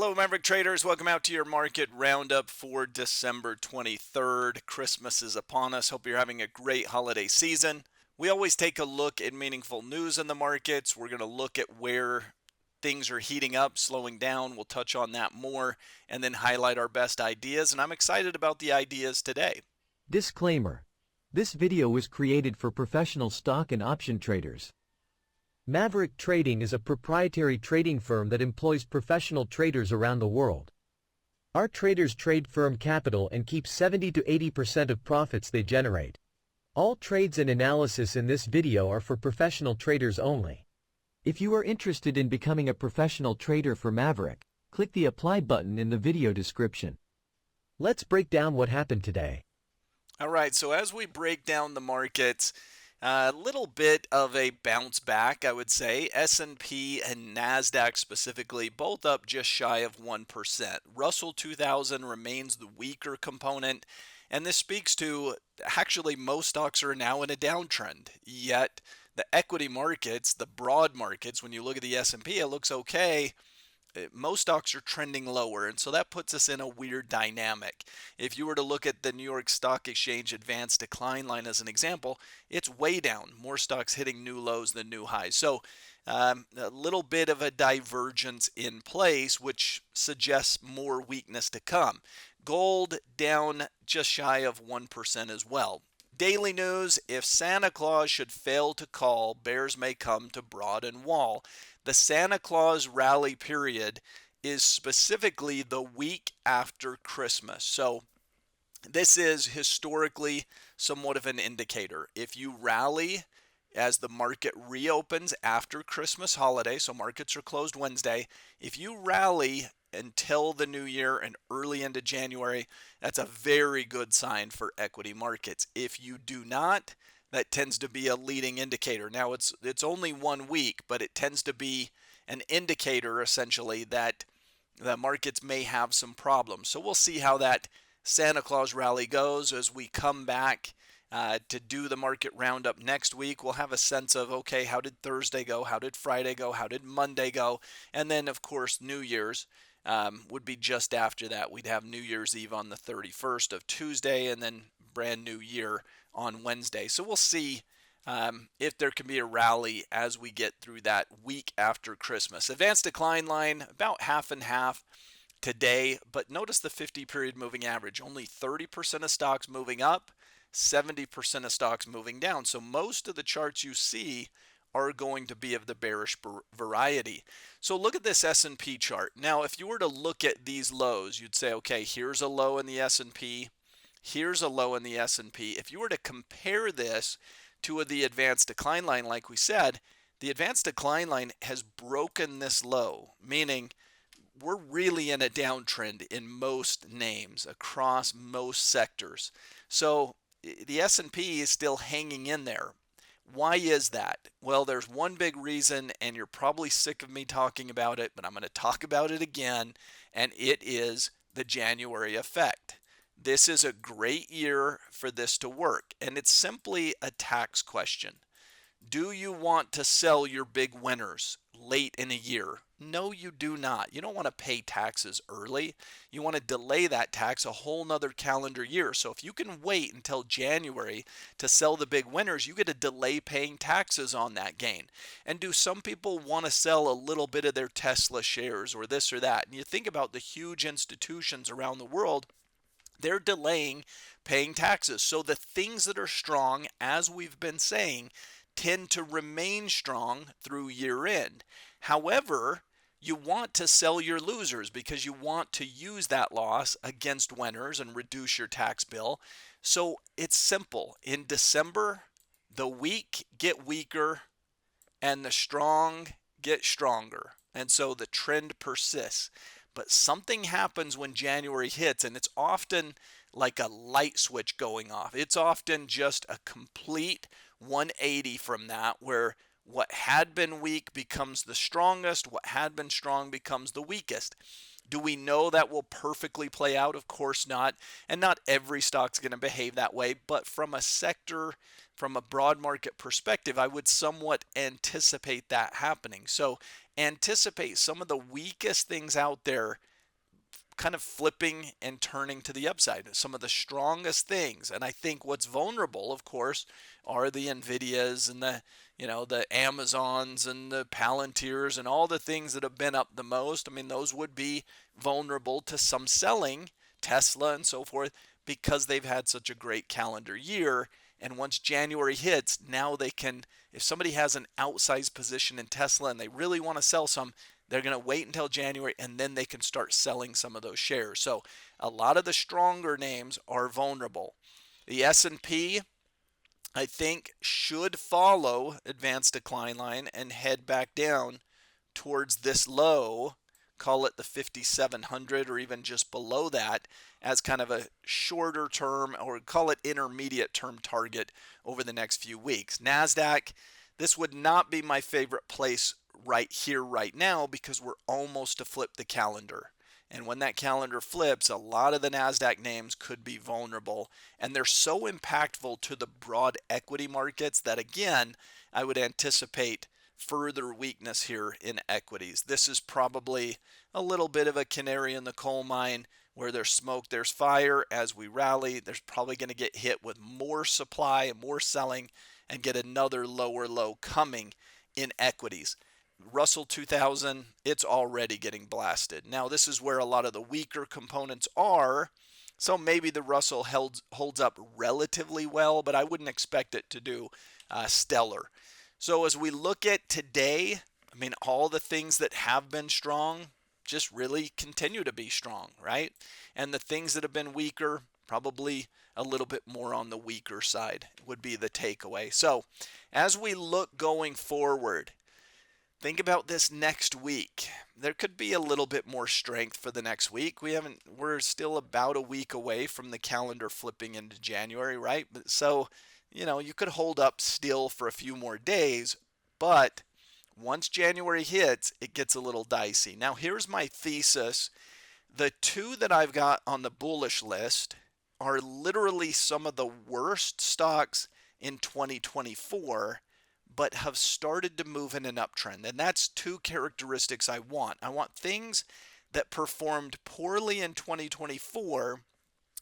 Hello, Maverick traders. Welcome out to your market roundup for December 23rd. Christmas is upon us. Hope you're having a great holiday season. We always take a look at meaningful news in the markets. We're going to look at where things are heating up, slowing down. We'll touch on that more and then highlight our best ideas. And I'm excited about the ideas today. Disclaimer. This video was created for professional stock and option traders. Maverick Trading is a proprietary trading firm that employs professional traders around the world. Our traders trade firm capital and keep 70 to 80% of profits they generate. All trades and analysis in this video are for professional traders only. If you are interested in becoming a professional trader for Maverick, click the apply button in the video description. Let's break down what happened today. All right, so as we break down the markets, a little bit of a bounce back, I would say. S&P and NASDAQ specifically, both up just shy of 1%. Russell 2000 remains the weaker component, and this speaks to actually most stocks are now in a downtrend. Yet the equity markets, the broad markets, when you look at the S&P, it looks okay. Most stocks are trending lower, and so that puts us in a weird dynamic. If you were to look at the New York Stock Exchange advanced decline line as an example, it's way down. More stocks hitting new lows than new highs. So a little bit of a divergence in place, which suggests more weakness to come. Gold down just shy of 1% as well. Daily news: if Santa Claus should fail to call, bears may come to Broad and Wall. The Santa Claus rally period is specifically the week after Christmas. So this is historically somewhat of an indicator. If you rally as the market reopens after Christmas holiday, so markets are closed Wednesday, if you rally until the new year and early into January, that's a very good sign for equity markets. If you do not, that tends to be a leading indicator. Now it's only 1 week, but it tends to be an indicator essentially that the markets may have some problems. So we'll see how that Santa Claus rally goes as we come back to do the market roundup next week. We'll have a sense of, okay, how did Thursday go? How did Friday go? How did Monday go? And then, of course, New Year's would be just after that. We'd have New Year's Eve on the 31st of Tuesday, and then brand new year on Wednesday. So we'll see if there can be a rally as we get through that week after Christmas. Advanced decline line, about half and half today, but notice the 50-period moving average. Only 30% of stocks moving up, 70% of stocks moving down. So most of the charts you see are going to be of the bearish variety. So look at this S&P chart. Now, if you were to look at these lows, you'd say, okay, here's a low in the S&P, here's a low in the S&P. If you were to compare this to the advanced decline line, like we said, the advanced decline line has broken this low, meaning we're really in a downtrend in most names across most sectors. So the S&P is still hanging in there. Why is that? Well, there's one big reason, and you're probably sick of me talking about it, but I'm going to talk about it again, and it is the January effect. This is a great year for this to work, and it's simply a tax question. Do you want to sell your big winners late in a year? No, you do not. You don't want to pay taxes early. You want to delay that tax a whole nother calendar year. So if you can wait until January to sell the big winners, you get to delay paying taxes on that gain. And do some people want to sell a little bit of their Tesla shares or this or that? And you think about the huge institutions around the world, they're delaying paying taxes. So the things that are strong, as we've been saying, tend to remain strong through year end. However, you want to sell your losers because you want to use that loss against winners and reduce your tax bill. So it's simple. In December, the weak get weaker and the strong get stronger. And so the trend persists. But something happens when January hits, and it's often like a light switch going off. It's often just a complete 180 from that, where what had been weak becomes the strongest, what had been strong becomes the weakest. Do we know that will perfectly play out? Of course not. And not every stock's going to behave that way. But from a sector, from a broad market perspective, I would somewhat anticipate that happening. So anticipate some of the weakest things out there kind of flipping and turning to the upside. Some of the strongest things, and I think what's vulnerable, of course, are the Nvidias and the Amazons and the Palantirs and all the things that have been up the most. I mean, those would be vulnerable to some selling, Tesla and so forth, because they've had such a great calendar year. And once January hits, now they can, if somebody has an outsized position in Tesla and they really want to sell some, they're going to wait until January and then they can start selling some of those shares. So a lot of the stronger names are vulnerable. The S&P, I think, should follow advanced decline line and head back down towards this low, call it the 5,700 or even just below that, as kind of a shorter term, or call it intermediate term target over the next few weeks. NASDAQ, this would not be my favorite place right here, right now, because we're almost to flip the calendar. And when that calendar flips, a lot of the NASDAQ names could be vulnerable. And they're so impactful to the broad equity markets that, again, I would anticipate further weakness here in equities. This is probably a little bit of a canary in the coal mine. Where there's smoke, there's fire. As we rally, there's probably going to get hit with more supply and more selling and get another lower low coming in equities. Russell 2000, it's already getting blasted. Now, this is where a lot of the weaker components are. So maybe the Russell holds up relatively well, but I wouldn't expect it to do stellar. So as we look at today, I mean, all the things that have been strong just really continue to be strong, right? And the things that have been weaker, probably a little bit more on the weaker side would be the takeaway. So as we look going forward, think about this next week. There could be a little bit more strength for the next week. We're still about a week away from the calendar flipping into January, right? So, you could hold up still for a few more days, but once January hits, it gets a little dicey. Now, here's my thesis. The two that I've got on the bullish list are literally some of the worst stocks in 2024, but have started to move in an uptrend. And that's two characteristics I want. I want things that performed poorly in 2024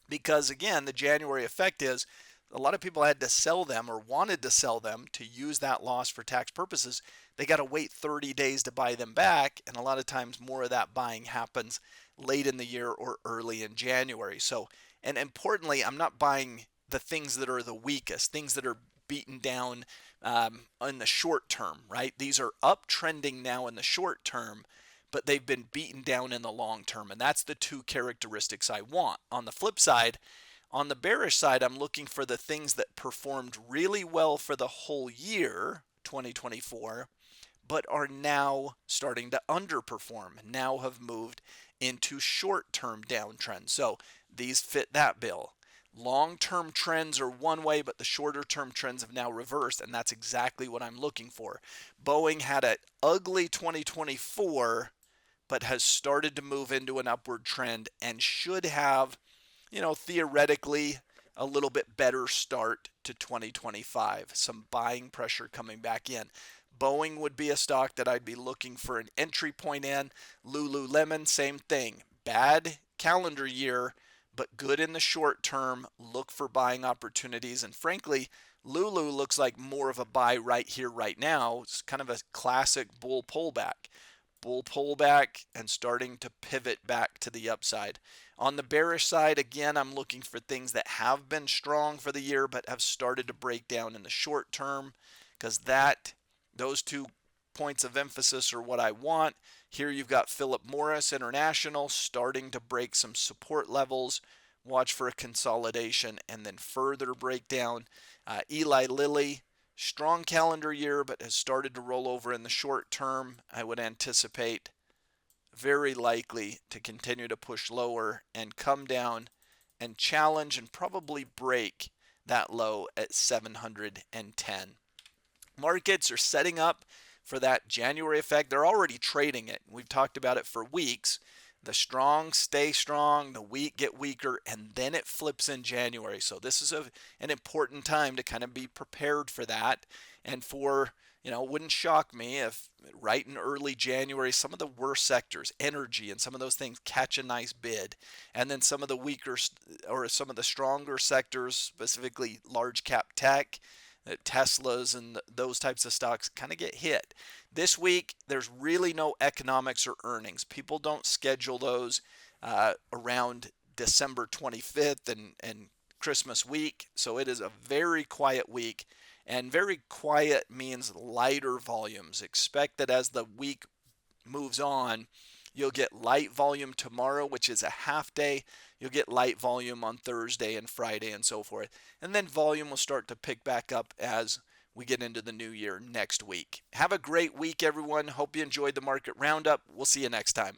because, again, the January effect is a lot of people had to sell them or wanted to sell them to use that loss for tax purposes. They got to wait 30 days to buy them back, and a lot of times more of that buying happens late in the year or early in January. So, and importantly, I'm not buying the things that are the weakest, things that are beaten down in the short term, right? These are uptrending now in the short term, but they've been beaten down in the long term, and that's the two characteristics I want. On the flip side, on the bearish side, I'm looking for the things that performed really well for the whole year, 2024, but are now starting to underperform, now have moved into short-term downtrends. So these fit that bill. Long-term trends are one way, but the shorter-term trends have now reversed, and that's exactly what I'm looking for. Boeing had an ugly 2024, but has started to move into an upward trend and should have, theoretically, a little bit better start to 2025. Some buying pressure coming back in. Boeing would be a stock that I'd be looking for an entry point in. Lululemon, same thing. Bad calendar year, but good in the short term. Look for buying opportunities. And frankly, Lulu looks like more of a buy right here, right now. It's kind of a classic bull pullback. Bull pullback and starting to pivot back to the upside. On the bearish side, again, I'm looking for things that have been strong for the year but have started to break down in the short term, because those 2 points of emphasis are what I want. Here you've got Philip Morris International starting to break some support levels. Watch for a consolidation and then further breakdown. Eli Lilly, strong calendar year, but has started to roll over in the short term. I would anticipate very likely to continue to push lower and come down and challenge and probably break that low at 710. Markets are setting up for that January effect. They're already trading it. We've talked about it for weeks. The strong stay strong, the weak get weaker, and then it flips in January. So this is an important time to kind of be prepared for that and for It wouldn't shock me if right in early January, some of the worst sectors, energy and some of those things, catch a nice bid. And then some of the weaker or some of the stronger sectors, specifically large cap tech, Teslas and those types of stocks kind of get hit. This week, there's really no economics or earnings. People don't schedule those around December 25th and Christmas week. So it is a very quiet week. And very quiet means lighter volumes. Expect that as the week moves on, you'll get light volume tomorrow, which is a half day. You'll get light volume on Thursday and Friday and so forth. And then volume will start to pick back up as we get into the new year next week. Have a great week, everyone. Hope you enjoyed the market roundup. We'll see you next time.